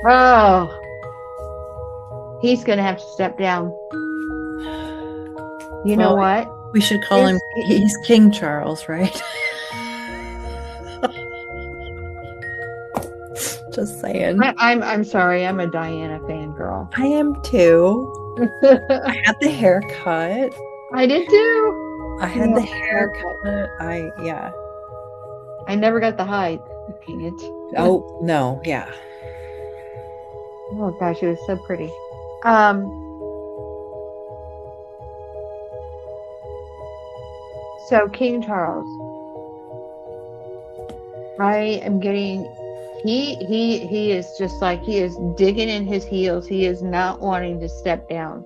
Oh, he's going to have to step down. You know what? We should call him, he's King Charles, right? Just saying. I'm sorry. I'm a Diana fangirl. I am too. I had the haircut. I did too. I had the haircut. Yeah. I never got the height. Dang it. Oh, no. Yeah. Oh gosh, it was so pretty. So King Charles, I am getting, he is just like, he is digging in his heels. He is not wanting to step down.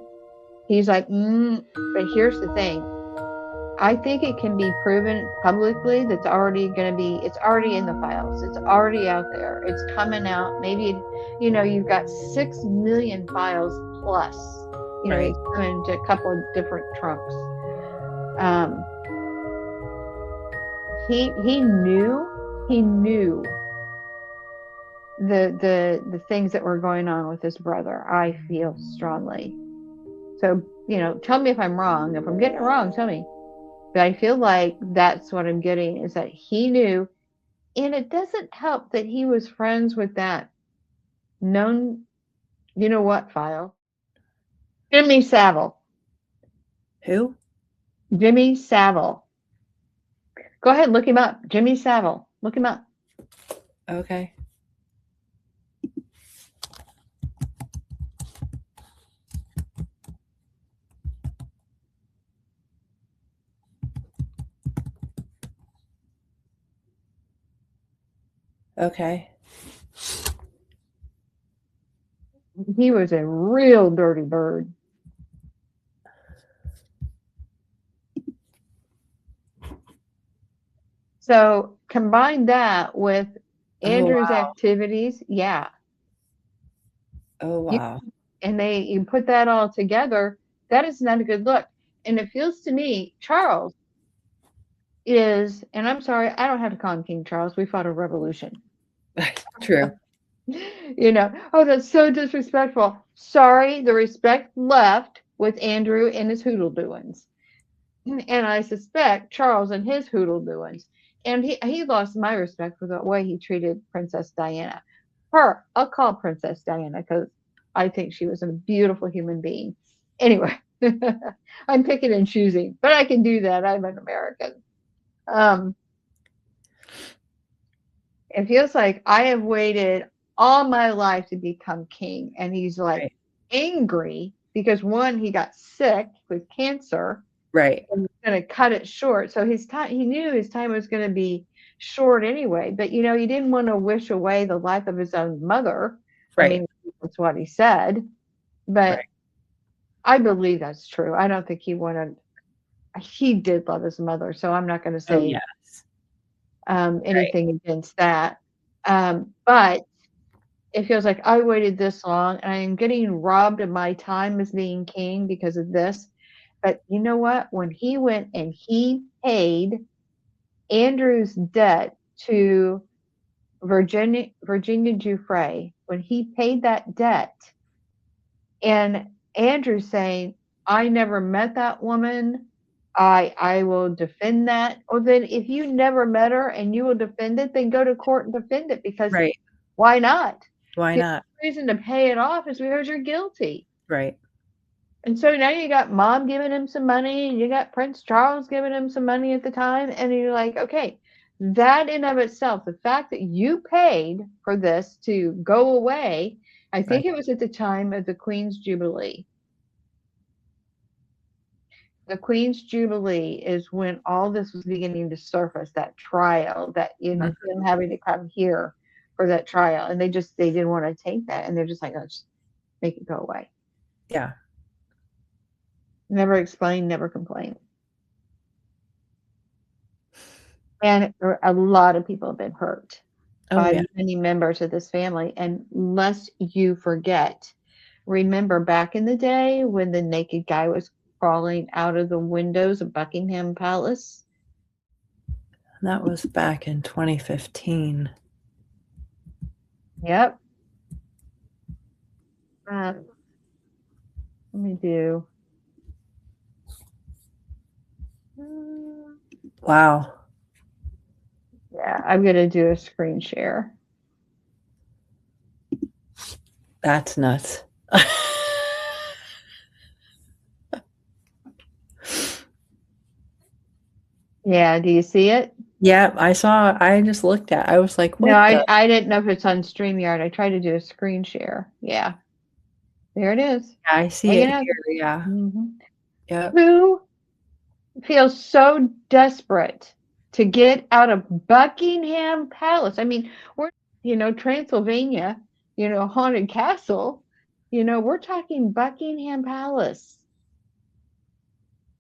He's like, but here's the thing. I think it can be proven publicly that's already going to be, it's already in the files. It's already out there. It's coming out. Maybe, you know, you've got 6 million files plus, you know, it's coming into a couple of different trunks. He knew the things that were going on with his brother. I feel strongly. So, you know, tell me if I'm wrong. If I'm getting it wrong, tell me. But I feel like that's what I'm getting, is that he knew, and it doesn't help that he was friends with that known, you know what, file? Jimmy Savile. Who? Jimmy Savile. Go ahead, look him up. Jimmy Savile. Look him up. Okay. Okay. He was a real dirty bird. So combine that with Andrew's activities. Yeah. Oh, wow. You put that all together. That is not a good look. And it feels to me, Charles is, and I'm sorry, I don't have to call him King Charles. We fought a revolution. True. You know, oh, that's so disrespectful. Sorry, the respect left with Andrew and his hoodle doings. And I suspect Charles and his hoodle doings. And he lost my respect for the way he treated Princess Diana. I'll call Princess Diana because I think she was a beautiful human being. Anyway, I'm picking and choosing, but I can do that. I'm an American. It feels like I have waited all my life to become king. And he's like angry because, one, he got sick with cancer. Right. And he's going to cut it short. So his time, he knew his time was going to be short anyway. But, you know, he didn't want to wish away the life of his own mother. Right. I mean, that's what he said. But I believe that's true. I don't think he wanted, he did love his mother. So I'm not going to say anything against that. But it feels like I waited this long and I am getting robbed of my time as being king because of this. But you know what? When he went and he paid Andrew's debt to Virginia Giuffre, when he paid that debt, and Andrew saying, I never met that woman, I will defend that. Or then if you never met her and you will defend it, then go to court and defend it, because why not? Why not? The reason to pay it off is because you're guilty. Right. And so now you got Mom giving him some money, and you got Prince Charles giving him some money at the time, and you're like, okay, that in of itself, the fact that you paid for this to go away, I think it was at the time of the Queen's Jubilee. The Queen's Jubilee is when all this was beginning to surface, that trial, that, you know, him having to come here for that trial. And they didn't want to take that. And they're just like, let's make it go away. Yeah. Never explain, never complain. And a lot of people have been hurt by many members of this family. And lest you forget, remember back in the day when the naked guy was crawling out of the windows of Buckingham Palace? That was back in 2015. Yep. Let me do. Wow. Yeah, I'm going to do a screen share. That's nuts. Yeah, do you see it? Yeah, I just looked at. I was like, No, what the? I didn't know if it's on StreamYard. I tried to do a screen share. Yeah, there it is. I see it Hanging out. here. Yeah. Mhm. Yep. Who feels so desperate to get out of Buckingham Palace? I mean, we're, Transylvania, haunted castle. We're talking Buckingham Palace.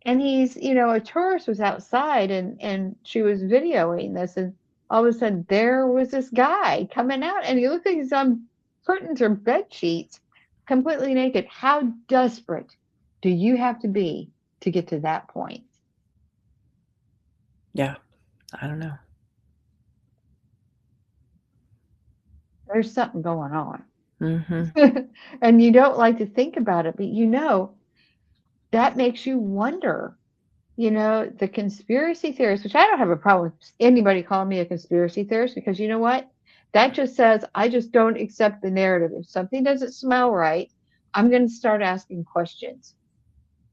And a tourist was outside and she was videoing this, and all of a sudden there was this guy coming out, and he looked like he's on curtains or bed sheets, completely naked. How desperate do you have to be to get to that point? Yeah. I don't know. There's something going on. Mm-hmm. And you don't like to think about it, but that makes you wonder. The conspiracy theorists, which I don't have a problem with anybody calling me a conspiracy theorist, because you know what? That just says I just don't accept the narrative. If something doesn't smell right, I'm going to start asking questions.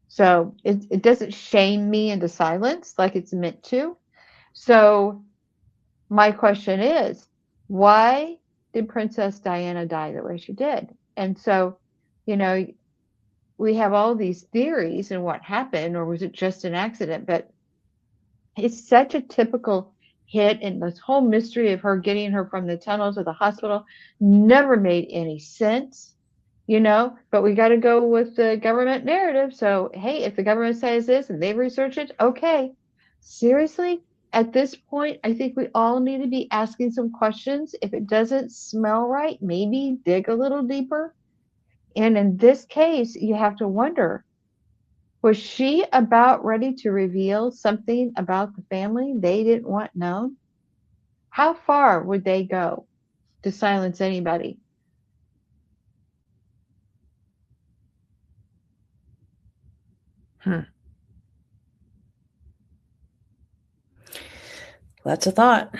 So it doesn't shame me into silence like it's meant to. So my question is, why did Princess Diana die the way she did? And so, you know, we have all these theories and what happened, or was it just an accident? But it's such a typical hit, and this whole mystery of her getting her from the tunnel to the hospital never made any sense, but we got to go with the government narrative. So hey, if the government says this and they've researched it, okay. Seriously, at this point I think we all need to be asking some questions. If it doesn't smell right, maybe dig a little deeper. And in this case, you have to wonder, was she about ready to reveal something about the family they didn't want known? How far would they go to silence anybody? Hmm. That's a thought.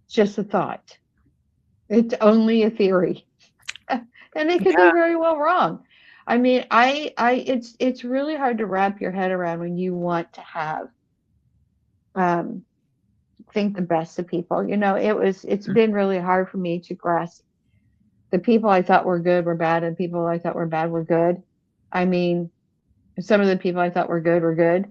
It's just a thought. It's only a theory. And they could be Yeah. very well wrong. I mean, it's really hard to wrap your head around when you want to have um, think the best of people. It's been really hard for me to grasp the people I thought were good were bad, and people I thought were bad were good. I mean, some of the people I thought were good,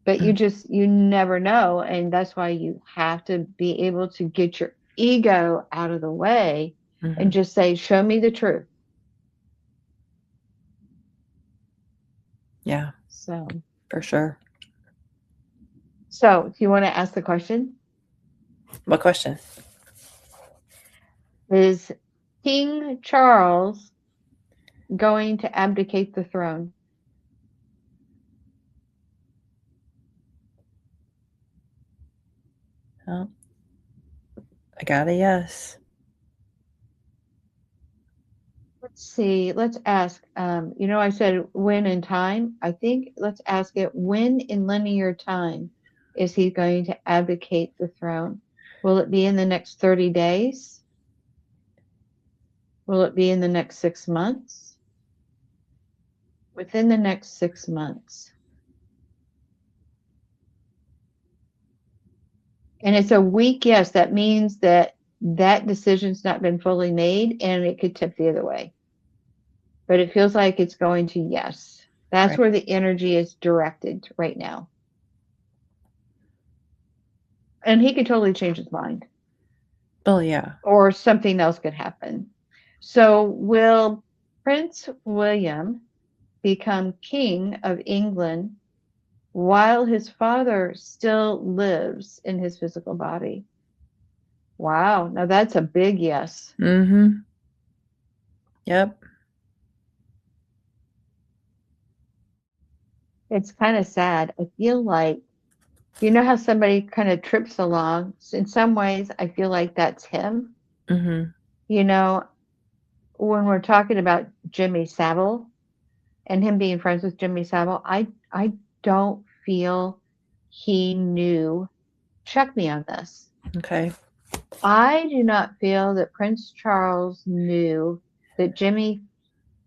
but you never know. And that's why you have to be able to get your ego out of the way Mm-hmm. and just say, show me the truth. Yeah, So, for sure. do you want to ask the question? What question? Is King Charles going to abdicate the throne? Oh, I got a yes. Let's see. Let's ask. I said when in time. I think let's ask it, when in linear time is he going to abdicate the throne? Will it be in the next 30 days? Will it be in the next 6 months? Within the next 6 months. And it's a weak yes. That means that decision's not been fully made, and it could tip the other way. But it feels like it's going to yes. That's Right. where the energy is directed right now. And he could totally change his mind, Oh, yeah. or something else could happen. So, will Prince William become King of England while his father still lives in his physical body? Wow, now that's a big yes. Mm-hmm. Yep. It's kind of sad. I feel like, how somebody kind of trips along? In some ways, I feel like that's him. Mm-hmm. You know, when we're talking about Jimmy Savile and him being friends with Jimmy Savile, I don't feel he knew. Check me on this. Okay. I do not feel that Prince Charles knew that Jimmy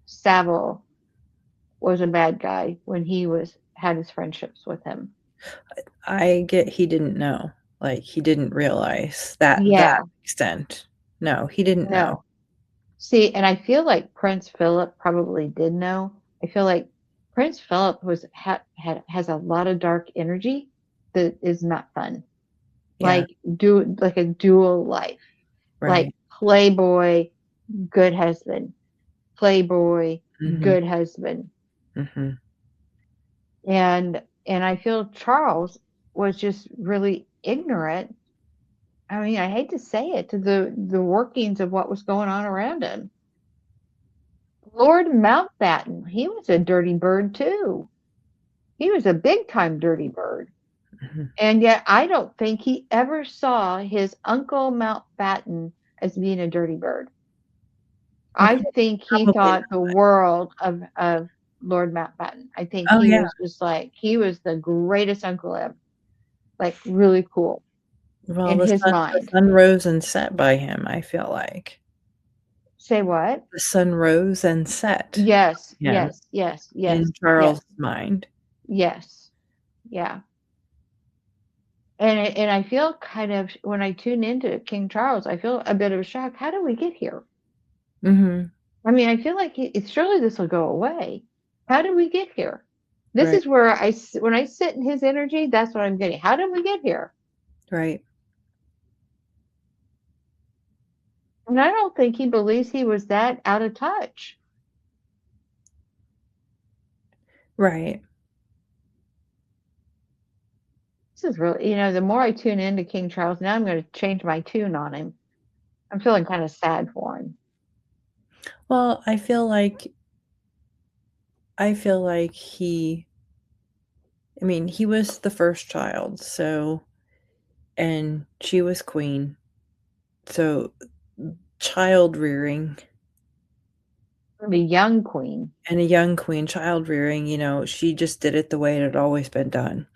Savile was a bad guy when he had his friendships with him. I get he didn't know. Like, he didn't realize that Yeah, extent. No, he didn't know. no. See, and I feel like Prince Philip probably did know. I feel like Prince Philip has a lot of dark energy that is not fun. Yeah, Like a dual life. Like right. playboy, good husband. Playboy, Mhm, good husband. mhm. And I feel Charles was just really ignorant. I mean, I hate to say it, to the workings of what was going on around him. Lord Mountbatten, he was a dirty bird too. He was a big time dirty bird. Mhm. And yet I don't think he ever saw his Uncle Mountbatten as being a dirty bird. I Okay, think he probably thought the not. world of Lord Mountbatten. I think Oh, he yeah. was just like, he was the greatest uncle ever. Like, really cool Well, in his the mind. sun rose and set by him, I feel like. Say what? The sun rose and set Yes, by him yes, yes, yes, in Charles' yes, mind. yes. Yeah. And I feel kind of, when I tune into King Charles, I feel a bit of a shock. How did we get here? Mhm. I mean, I feel like surely this will go away. How did we get here? This Right, is where when I sit in his energy, that's what I'm getting. How did we get here? right, And I don't think he believes he was that out of touch. right. This is really, the more I tune into King Charles, now I'm going to change my tune on him. I'm feeling kind of sad for him. Well, I feel like he was the first child, so and she was queen. So, child rearing The young queen. and a young queen, child rearing, she just did it the way it had always been done.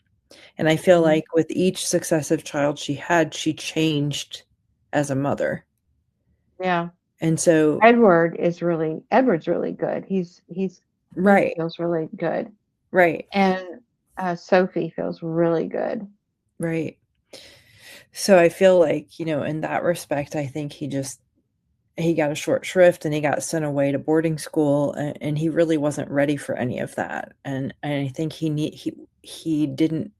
And I feel Mhm. like with each successive child she had, she changed as a mother. Yeah. And so Edward's really good. He right, feels really good. right, And Sophie feels really good. right. So I feel like, in that respect, I think he got a short shrift and he got sent away to boarding school and he really wasn't ready for any of that. And I think he didn't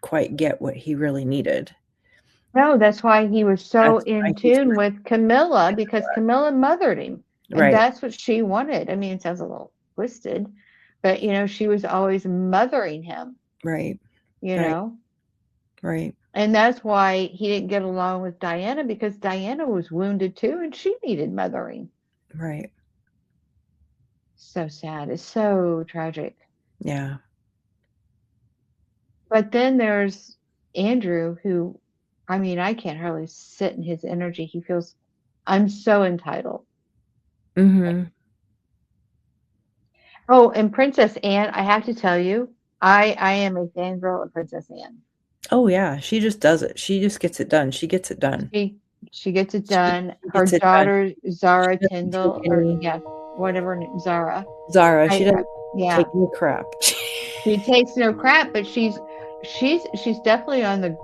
quite get what he really needed. No, that's why he was so That's why in he's tune with Camilla, because Camilla mothered him. And right, that's what she wanted. I mean, it sounds a little twisted, but she was always mothering him, right, you right, know? right, And that's why he didn't get along with Diana, because Diana was wounded too and she needed mothering. right. So sad. It's so tragic. Yeah. But then there's Andrew, who, I mean, I can't hardly sit in his energy. He feels, I'm so entitled. Mhm. Oh, and Princess Anne, I have to tell you, I am a fangirl of Princess Anne. Oh, yeah, she just does it. She just gets it done. She gets it done. She she gets it She done. she Her gets it done. daughter Zara She doesn't take Tyndall, or any yeah, whatever Zara. Zara, she I doesn't take Yeah, any crap. she takes no crap, but she's definitely on the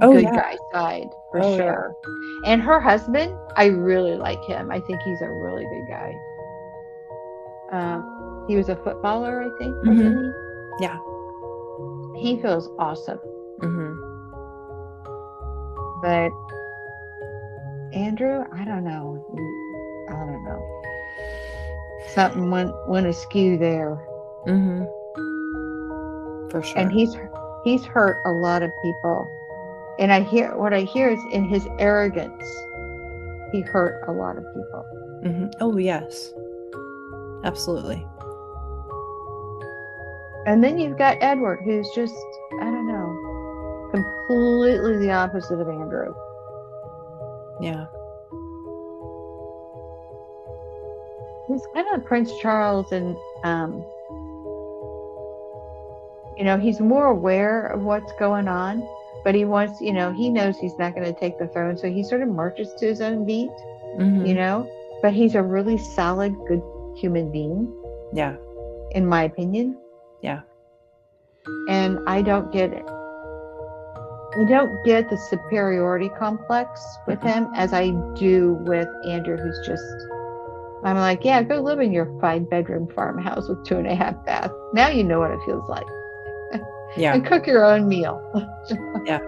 Oh, good yeah. guy side for Oh, yeah. sure. And her husband, I really like him. I think he's a really good guy. He was a footballer, I think, wasn't Mhm. he? Yeah. He feels awesome. Mhm. But Andrew, I don't know. I don't know. Something went askew there, Mhm. For and sure. he's hurt a lot of people. And what I hear is, in his arrogance, he hurt a lot of people. Mhm. Oh, yes. Absolutely. And then you've got Edward, who's just, I don't know, completely the opposite of Andrew. Yeah. he's kind of Prince Charles, and he's more aware of what's going on, but he wants, he knows he's not going to take the throne, so he sort of marches to his own beat, but he's a really solid, good human being. Yeah. In my opinion. Yeah. And I don't get it. I don't get the superiority complex with him as I do with Andrew, who's just, I'm like, yeah, go live in your 5-bedroom farmhouse with 2.5 baths. Now you know what it feels like. Yeah. And cook your own meal. Yeah.